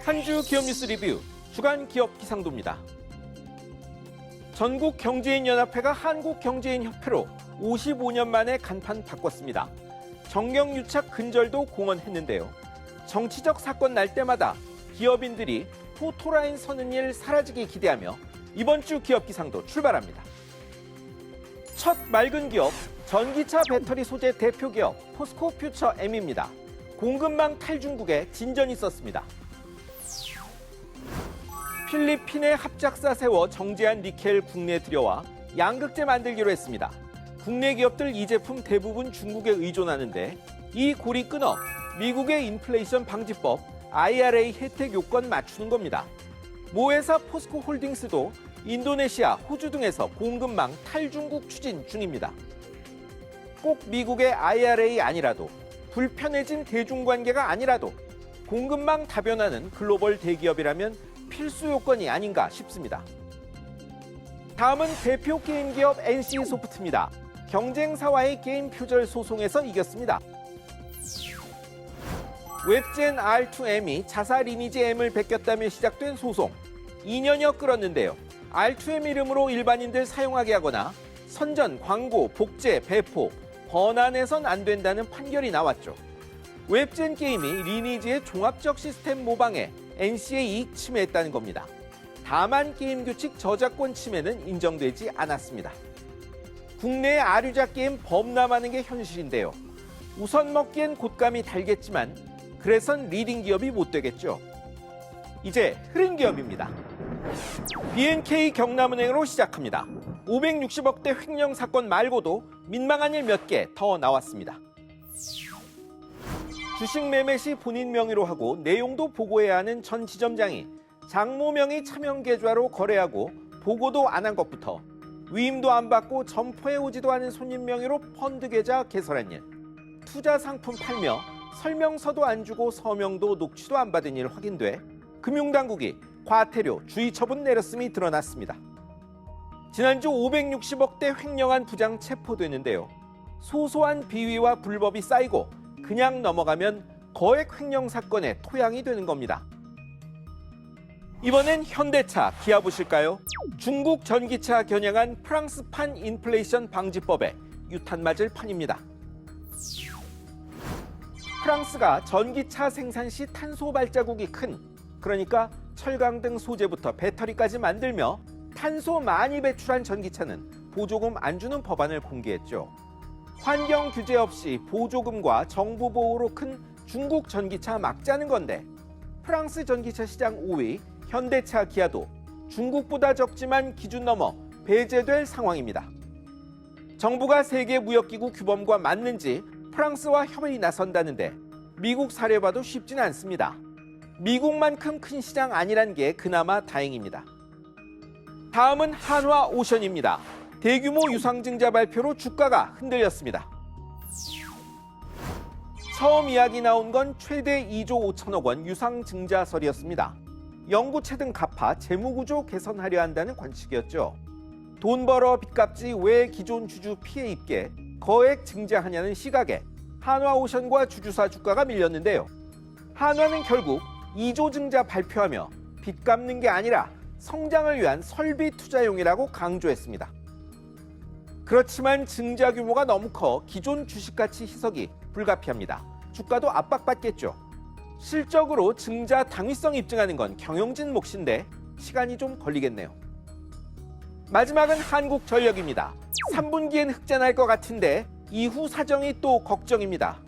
한 주 기업 뉴스 리뷰 주간 기업 기상도입니다. 전국 경제인 연합회가 한국경제인협회로 55년 만에 간판 바꿨습니다. 정경유착 근절도 공언했는데요. 정치적 사건 날 때마다 기업인들이 포토라인 서는 일 사라지기 기대하며 이번 주 기업 기상도 출발합니다. 첫 맑은 기업, 전기차 배터리 소재 대표 기업 포스코퓨처M입니다. 공급망 탈중국에 진전이 있었습니다. 필리핀에 합작사 세워 정제한 니켈 국내에 들여와 양극재 만들기로 했습니다. 국내 기업들 이 제품 대부분 중국에 의존하는데 이 고리 끊어 미국의 인플레이션 방지법 IRA 혜택 요건 맞추는 겁니다. 모회사 포스코홀딩스도 인도네시아, 호주 등에서 공급망 탈중국 추진 중입니다. 꼭 미국의 IRA 아니라도 불편해진 대중관계가 아니라도 공급망 다변화는 글로벌 대기업이라면 필수 요건이 아닌가 싶습니다. 다음은 대표 게임 기업 NC소프트입니다. 경쟁사와의 게임 표절 소송에서 이겼습니다. 웹젠 R2M이 자사 리니지 M을 베꼈다며 시작된 소송. 2년여 끌었는데요. R2M 이름으로 일반인들 사용하게 하거나 선전, 광고, 복제, 배포, 번안해선 안 된다는 판결이 나왔죠. 웹젠 게임이 리니지의 종합적 시스템 모방에 NC의 이익 침해했다는 겁니다. 다만 게임 규칙 저작권 침해는 인정되지 않았습니다. 국내의 아류작 게임 범람하는 게 현실인데요. 우선 먹기엔 곶감이 달겠지만 그래선 리딩 기업이 못 되겠죠. 이제 흐린 기업입니다. BNK 경남은행으로 시작합니다. 560억대 횡령 사건 말고도 민망한 일 몇 개 더 나왔습니다. 주식 매매 시 본인 명의로 하고 내용도 보고해야 하는 전 지점장이 장모 명의 차명 계좌로 거래하고 보고도 안 한 것부터 위임도 안 받고 점포해 오지도 않은 손님 명의로 펀드 계좌 개설한 일, 투자 상품 팔며 설명서도 안 주고 서명도 녹취도 안 받은 일 확인돼 금융당국이 과태료, 주의 처분 내렸음이 드러났습니다. 지난주 560억대 횡령한 부장 체포됐는데요. 소소한 비위와 불법이 쌓이고 그냥 넘어가면 거액 횡령 사건의 토양이 되는 겁니다. 이번엔 현대차, 기아 보실까요? 중국 전기차 겨냥한 프랑스판 인플레이션 방지법에 유탄 맞을 판입니다. 프랑스가 전기차 생산 시 탄소 발자국이 큰, 그러니까 철강 등 소재부터 배터리까지 만들며 탄소 많이 배출한 전기차는 보조금 안 주는 법안을 공개했죠. 환경 규제 없이 보조금과 정부 보호로 큰 중국 전기차 막자는 건데 프랑스 전기차 시장 5위 현대차 기아도 중국보다 적지만 기준 넘어 배제될 상황입니다. 정부가 세계무역기구 규범과 맞는지 프랑스와 협의에 나선다는데 미국 사례 봐도 쉽진 않습니다. 미국만큼 큰 시장 아니란 게 그나마 다행입니다. 다음은 한화오션입니다. 대규모 유상증자 발표로 주가가 흔들렸습니다. 처음 이야기 나온 건 최대 2조 5천억 원 유상증자설이었습니다. 영구채 등 갚아 재무구조 개선하려 한다는 관측이었죠. 돈 벌어 빚 갚지 왜 기존 주주 피해 입게 거액 증자하냐는 시각에 한화오션과 주주사 주가가 밀렸는데요. 한화는 결국 2조 증자 발표하며 빚 갚는 게 아니라 성장을 위한 설비 투자용이라고 강조했습니다. 그렇지만 증자 규모가 너무 커 기존 주식가치 희석이 불가피합니다. 주가도 압박받겠죠. 실적으로 증자 당위성 입증하는 건 경영진 몫인데 시간이 좀 걸리겠네요. 마지막은 한국전력입니다. 3분기엔 흑자날 것 같은데 이후 사정이 또 걱정입니다.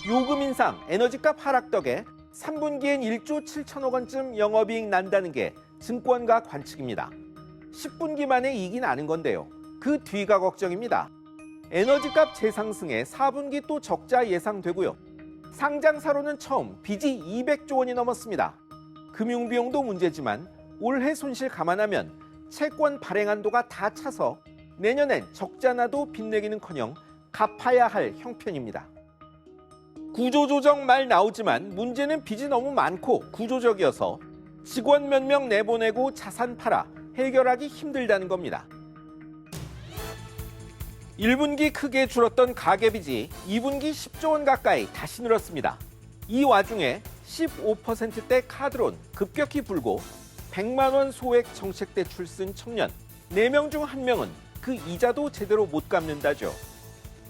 요금 인상, 에너지값 하락 덕에 3분기엔 1조 7천억 원쯤 영업이익 난다는 게 증권가 관측입니다. 10분기 만에 이익이 나는 건데요. 그 뒤가 걱정입니다. 에너지값 재상승에 4분기 또 적자 예상되고요. 상장사로는 처음 빚이 200조 원이 넘었습니다. 금융비용도 문제지만 올해 손실 감안하면 채권 발행 한도가 다 차서 내년엔 적자나도 빚내기는커녕 갚아야 할 형편입니다. 구조조정 말 나오지만 문제는 빚이 너무 많고 구조적이어서 직원 몇 명 내보내고 자산 팔아 해결하기 힘들다는 겁니다. 1분기 크게 줄었던 가계빚이 2분기 10조 원 가까이 다시 늘었습니다. 이 와중에 15%대 카드론 급격히 불고 100만 원 소액 정책대출 쓴 청년 4명 중 1명은 그 이자도 제대로 못 갚는다죠.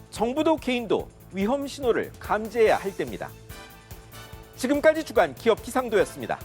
정부도 개인도 위험 신호를 감지해야 할 때입니다. 지금까지 주간 기업 기상도였습니다.